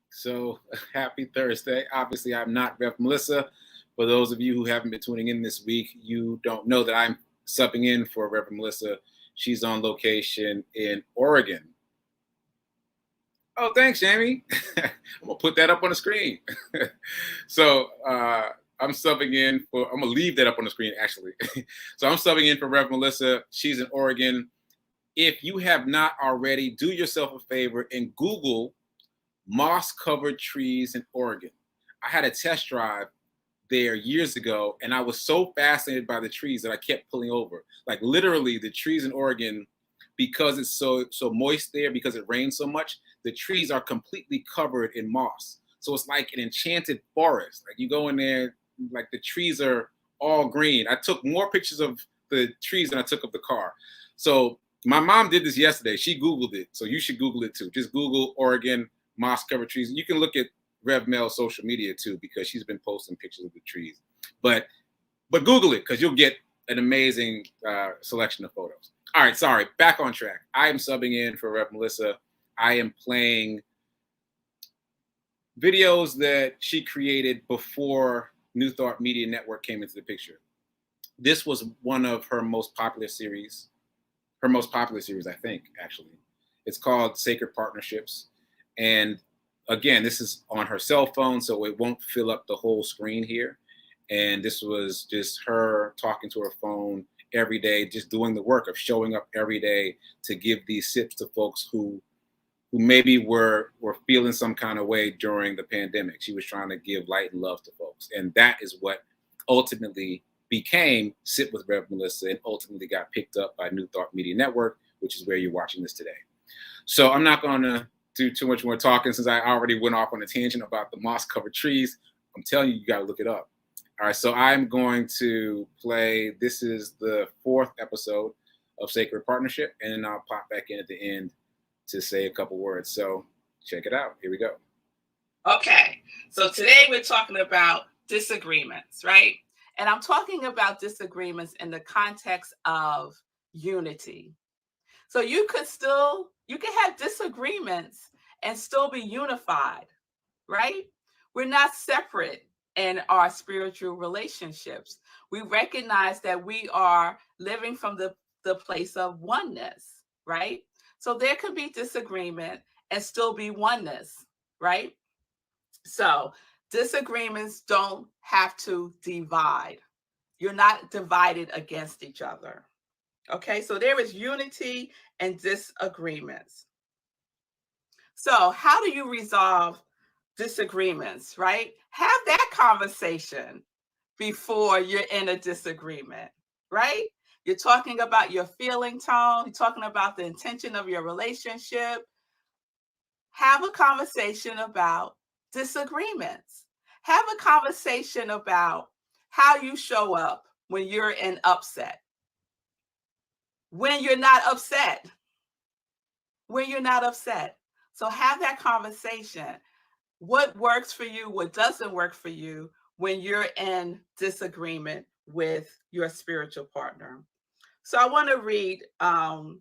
So happy Thursday. Obviously, I'm not Rev Melissa. For those of you who haven't been tuning in this week, you don't know that I'm subbing in for Rev Melissa. She's on location in Oregon. Oh, thanks, Jamie. I'm gonna put that up on the screen. So I'm subbing in for. I'm gonna leave that up on the screen actually. So I'm subbing in for Rev Melissa. She's in Oregon. If you have not already, do yourself a favor and Google moss-covered trees in Oregon. I had a test drive there years ago, and I was so fascinated by the trees that I kept pulling over. Like literally, the trees in Oregon, because it's so moist there, because it rains so much, the trees are completely covered in moss. So it's like an enchanted forest. Like you go in there, like the trees are all green. I took more pictures of the trees than I took of the car. So my mom did this yesterday. She Googled it. So you should Google it too. Just Google Oregon moss covered trees. You can look at Rev Mel's social media too, because she's been posting pictures of the trees. But Google it because you'll get an amazing selection of photos. All right, sorry, back on track. I am subbing in for Rev Melissa. I am playing videos that she created before New Thought Media Network came into the picture. This was one of her most popular series. Her most popular series, I think, actually. It's called Sacred Partnerships. And again, this is on her cell phone, so it won't fill up the whole screen here. And this was just her talking to her phone every day, just doing the work of showing up every day to give these sips to folks who maybe were feeling some kind of way during the pandemic. She was trying to give light and love to folks. And that is what ultimately became Sit with Rev Melissa and ultimately got picked up by New Thought Media Network, which is where you're watching this today. So I'm not going to do too much more talking since I already went off on a tangent about the moss-covered trees. I'm telling you, you got to look it up. All right, so I'm going to play, this is the 4th episode of Sacred Partnership, and then I'll pop back in at the end to say a couple words. So check it out. Here we go. Okay, so today we're talking about disagreements, right? And I'm talking about disagreements in the context of unity. So you can have disagreements and still be unified, right? We're not separate in our spiritual relationships. We recognize that we are living from the place of oneness, right? So there can be disagreement and still be oneness, right? So disagreements don't have to divide. You're not divided against each other. Okay, so there is unity and disagreements. So how do you resolve disagreements, right? Have that conversation before you're in a disagreement, right? You're talking about your feeling tone, you're talking about the intention of your relationship. Have a conversation about disagreements. Have a conversation about how you show up when you're in upset. When you're not upset. When you're not upset. So have that conversation. What works for you, what doesn't work for you when you're in disagreement with your spiritual partner. So I want to read 1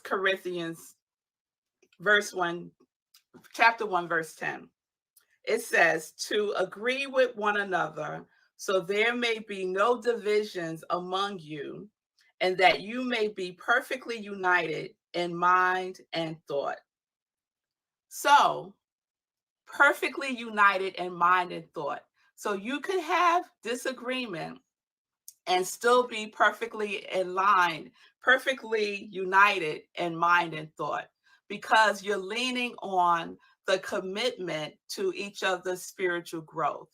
Corinthians chapter 1, verse 10. It says, to agree with one another, so there may be no divisions among you, and that you may be perfectly united in mind and thought. So, perfectly united in mind and thought. So you can have disagreement and still be perfectly aligned, perfectly united in mind and thought, because you're leaning on the commitment to each other's spiritual growth.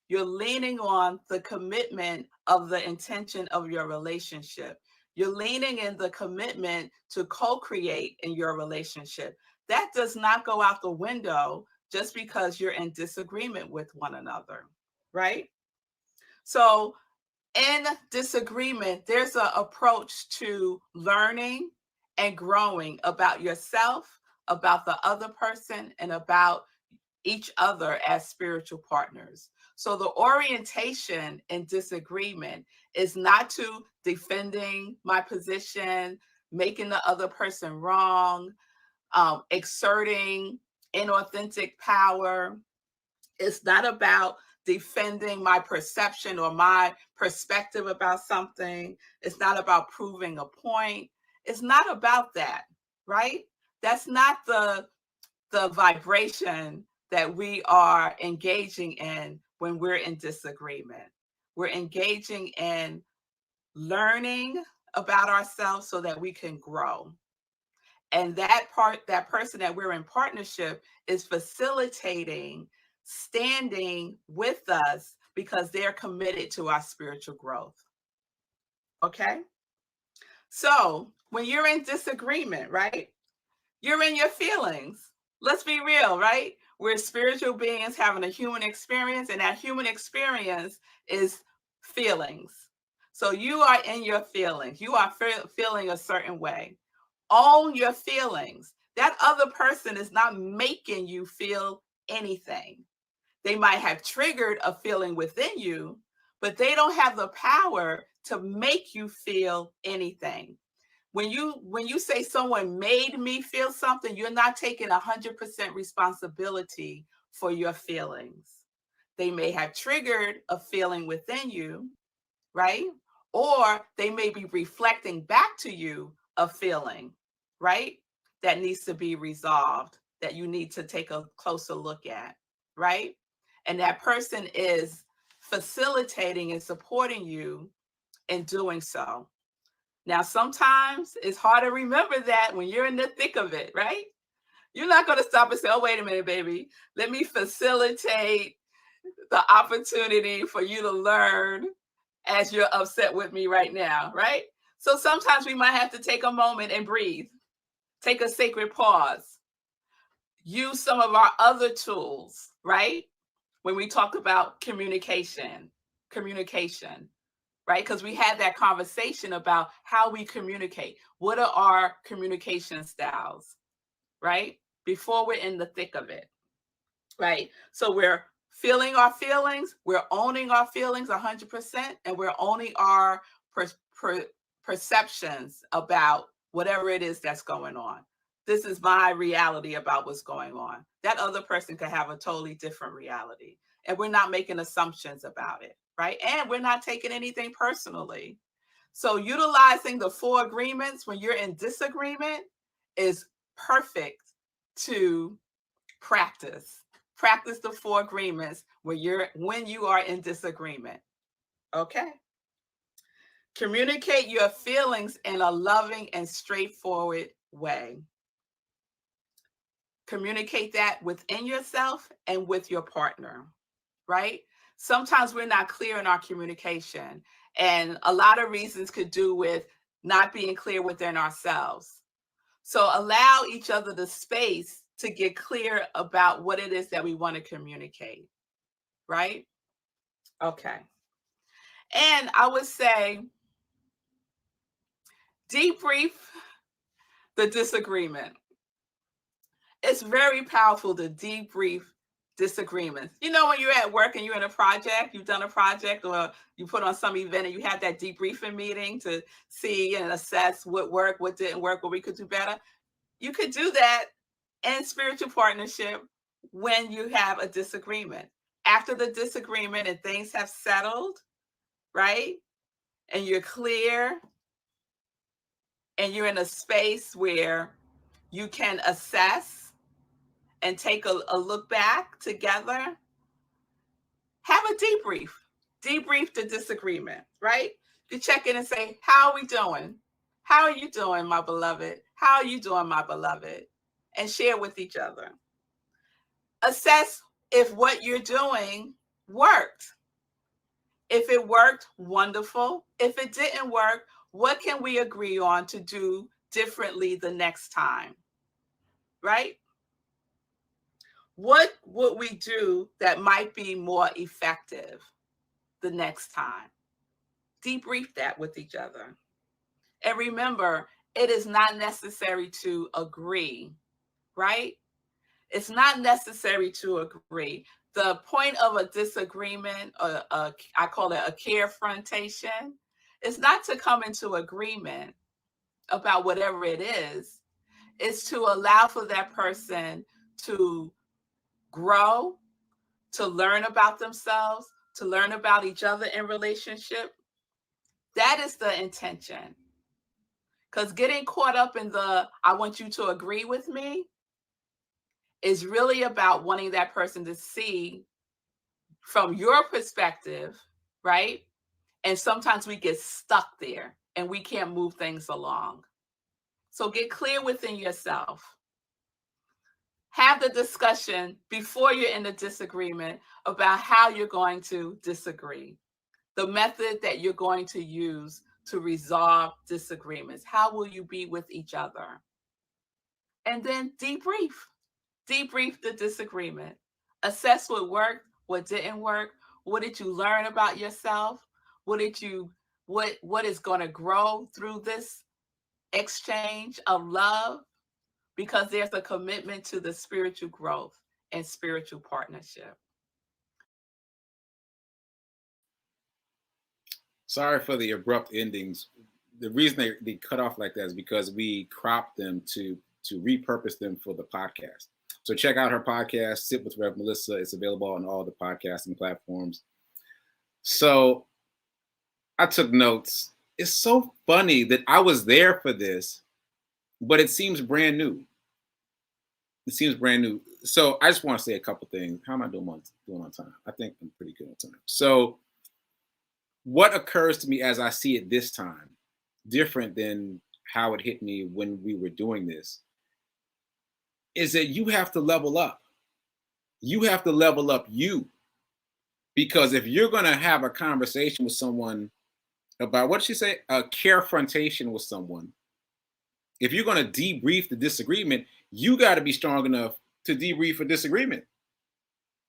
You're leaning on the commitment of the intention of your relationship. You're leaning in the commitment to co-create in your relationship. That does not go out the window just because you're in disagreement with one another, right? So in disagreement, there's an approach to learning and growing about yourself, about the other person, and about each other as spiritual partners. So the orientation in disagreement is not to defending my position, making the other person wrong, exerting inauthentic power. It's not about defending my perception or my perspective about something. It's not about proving a point. It's not about that, right? That's not the vibration that we are engaging in when we're in disagreement. We're engaging in learning about ourselves so that we can grow. And that person that we're in partnership is facilitating standing with us because they're committed to our spiritual growth. Okay? So when you're in disagreement, right? You're in your feelings. Let's be real, right? We're spiritual beings having a human experience, and that human experience is feelings. So you are in your feelings. You are feeling a certain way. Own your feelings. That other person is not making you feel anything. They might have triggered a feeling within you, but they don't have the power to make you feel anything. When you say someone made me feel something, you're not taking 100% responsibility for your feelings. They may have triggered a feeling within you, right? Or they may be reflecting back to you a feeling, right? That needs to be resolved, that you need to take a closer look at, right? And that person is facilitating and supporting you in doing so. Now, sometimes it's hard to remember that when you're in the thick of it, right? You're not going to stop and say, oh, wait a minute, baby. Let me facilitate the opportunity for you to learn as you're upset with me right now, right? So sometimes we might have to take a moment and breathe, take a sacred pause, use some of our other tools, right? When we talk about communication, right? Because we had that conversation about how we communicate. What are our communication styles, right? Before we're in the thick of it, right? So we're feeling our feelings, we're owning our feelings 100%, and we're owning our perceptions about whatever it is that's going on. This is my reality about what's going on. That other person could have a totally different reality, and we're not making assumptions about it, right? And we're not taking anything personally. So utilizing the 4 agreements when you're in disagreement is perfect to practice. Practice the 4 agreements when you are in disagreement. Okay? Communicate your feelings in a loving and straightforward way. Communicate that within yourself and with your partner, right? Sometimes we're not clear in our communication, and a lot of reasons could do with not being clear within ourselves. So allow each other the space to get clear about what it is that we want to communicate, right? Okay. And I would say debrief the disagreement. It's very powerful to debrief disagreements. You know, when you're at work and you're in a project, you've done a project or you put on some event and you have that debriefing meeting to see and assess what worked, what didn't work, what we could do better. You could do that in spiritual partnership when you have a disagreement. After the disagreement and things have settled, right? And you're clear and you're in a space where you can assess and take a look back together, have a debrief. Debrief the disagreement, right? You check in and say, how are we doing? How are you doing, my beloved? How are you doing, my beloved? And share with each other. Assess if what you're doing worked. If it worked, wonderful. If it didn't work, what can we agree on to do differently the next time? Right? What would we do that might be more effective the next time? Debrief that with each other. And remember, it is not necessary to agree, right? It's not necessary to agree. The point of a disagreement, I call it a carefrontation, is not to come into agreement about whatever it is. It's to allow for that person to grow, to learn about themselves, to learn about each other in relationship. That is the intention. Because getting caught up in the, I want you to agree with me, is really about wanting that person to see from your perspective, right? And sometimes we get stuck there and we can't move things along. So get clear within yourself. Have the discussion before you're in a disagreement about how you're going to disagree, the method that you're going to use to resolve disagreements. How will you be with each other? And then debrief. Debrief the disagreement. Assess what worked, what didn't work. What did you learn about yourself? What is going to grow through this exchange of love? Because there's a commitment to the spiritual growth and spiritual partnership. Sorry for the abrupt endings. The reason they cut off like that is because we cropped them to repurpose them for the podcast. So check out her podcast, Sit with Rev Melissa. It's available on all the podcasting platforms. So I took notes. It's so funny that I was there for this, but it seems brand new. It seems brand new. So I just want to say a couple things. How am I doing on time? I think I'm pretty good on time. So what occurs to me as I see it this time, different than how it hit me when we were doing this, is that you have to level up. You have to level up you. Because if you're going to have a conversation with someone about, what did she say? A carefrontation with someone. If you're going to debrief the disagreement, you got to be strong enough to debrief a disagreement.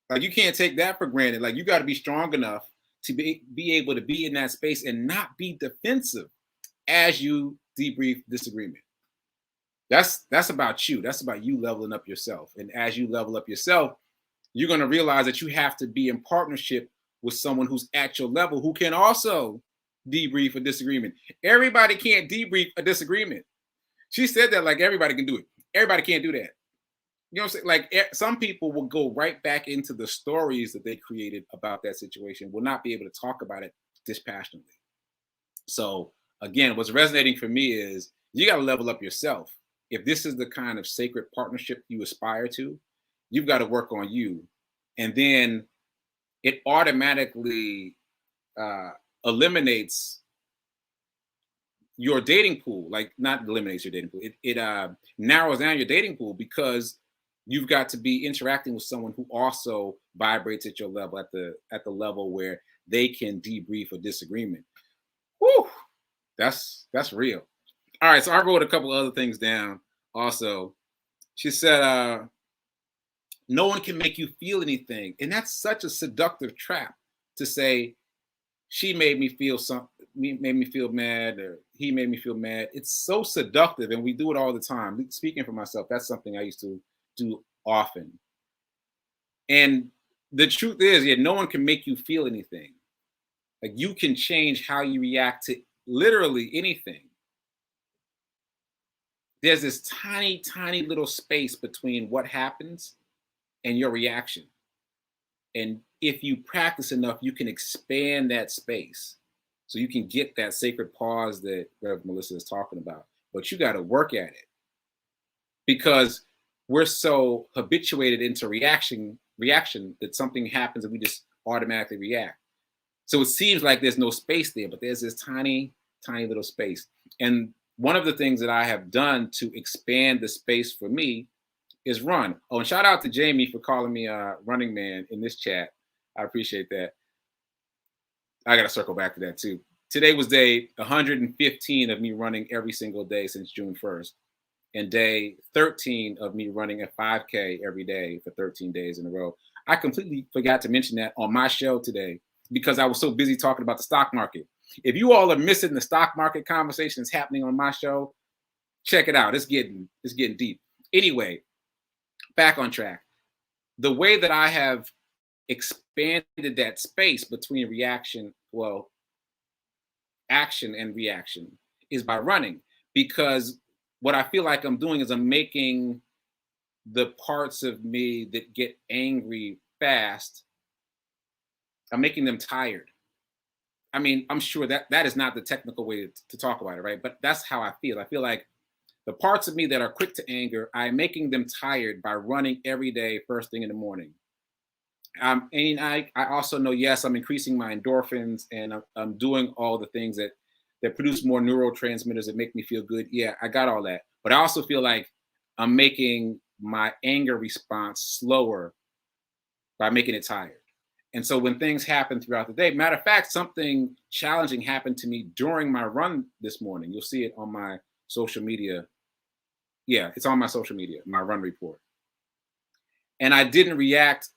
Like, you can't take that for granted. Like, you got to be strong enough to be able to be in that space and not be defensive as you debrief disagreement. That's about you. That's about you leveling up yourself. And as you level up yourself, you're going to realize that you have to be in partnership with someone who's at your level, who can also debrief a disagreement. Everybody can't debrief a disagreement. She said that like everybody can do it. Everybody can't do that. You know what I'm saying? Like, some people will go right back into the stories that they created about that situation, will not be able to talk about it dispassionately. So again, what's resonating for me is you got to level up yourself. If this is the kind of sacred partnership you aspire to, you've got to work on you. And then it automatically eliminates your dating pool. Like, not eliminates your dating pool. It narrows down your dating pool, because you've got to be interacting with someone who also vibrates at your level, at the level where they can debrief a disagreement. Whew, that's real. All right, so I wrote a couple other things down also. She said, no one can make you feel anything. And that's such a seductive trap, to say, she made me feel mad, or he made me feel mad. It's so seductive, and we do it all the time. Speaking for myself, that's something I used to do often. And the truth is, no one can make you feel anything. Like, you can change how you react to literally anything. There's this tiny, tiny little space between what happens and your reaction. And if you practice enough, you can expand that space. So you can get that sacred pause that Rev Melissa is talking about. But you got to work at it, because we're so habituated into reaction that something happens and we just automatically react. So it seems like there's no space there, but there's this tiny, tiny little space. And one of the things that I have done to expand the space for me is run. Oh, and shout out to Jamie for calling me Running Man in this chat. I appreciate that. I got to circle back to that too. Today was day 115 of me running every single day since June 1st. And day 13 of me running a 5K every day for 13 days in a row. I completely forgot to mention that on my show today, because I was so busy talking about the stock market. If you all are missing the stock market conversations happening on my show, check it out. It's getting deep. Anyway, back on track. The way that I have expanded that space between action and reaction is by running, because what I feel like I'm doing is I'm making the parts of me that get angry fast, I'm making them tired. I mean, I'm sure that that is not the technical way to talk about it, right? But that's how I feel. I feel like the parts of me that are quick to anger, I'm making them tired by running every day, first thing in the morning. And I also know, yes, I'm increasing my endorphins and I'm doing all the things that produce more neurotransmitters that make me feel good. Yeah, I got all that. But I also feel like I'm making my anger response slower by making it tired. And so when things happen throughout the day, matter of fact, something challenging happened to me during my run this morning. You'll see it on my social media. Yeah, it's on my social media, my run report. And I didn't react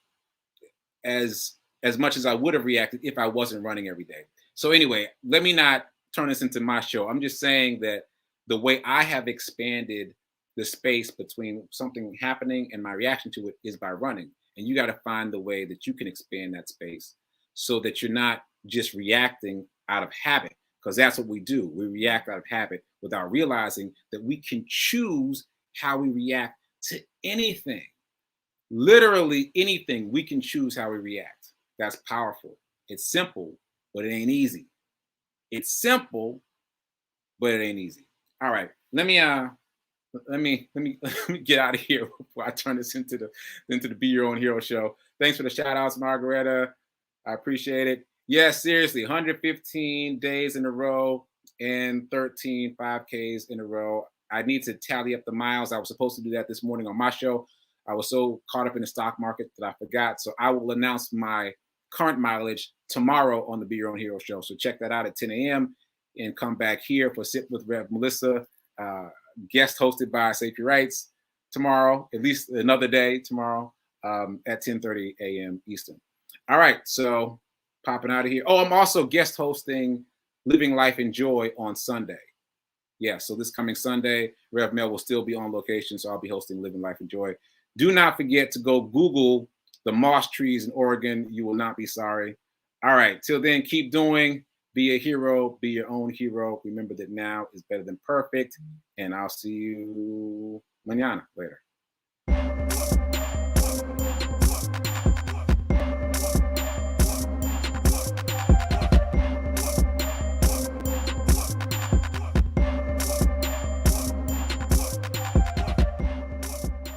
as as much as I would have reacted if I wasn't running every day. So anyway, let me not turn this into my show. I'm just saying that the way I have expanded the space between something happening and my reaction to it is by running. And you got to find the way that you can expand that space so that you're not just reacting out of habit, because that's what we do. We react out of habit without realizing that we can choose how we react to anything. Literally anything, we can choose how we react. That's powerful. It's simple, but it ain't easy. It's simple, but it ain't easy. All right. Let me get out of here before I turn this into the Be Your Own Hero show. Thanks for the shout outs, Margareta. I appreciate it. Yes, seriously, 115 days in a row and 13 5Ks in a row. I need to tally up the miles. I was supposed to do that this morning on my show. I was so caught up in the stock market that I forgot. So I will announce my current mileage tomorrow on the Be Your Own Hero show. So check that out at 10 a.m. and come back here for Sit with Rev Melissa, guest hosted by Safety Rights tomorrow, at least another day tomorrow at 10:30 a.m. Eastern. All right, so popping out of here. Oh, I'm also guest hosting Living Life in Joy on Sunday. Yeah, so this coming Sunday, Rev Mel will still be on location, so I'll be hosting Living Life in Joy. Do not forget to go Google the moss trees in Oregon. You will not be sorry. All right, till then, keep doing. Be a hero. Be your own hero. Remember that now is better than perfect. And I'll see you mañana later.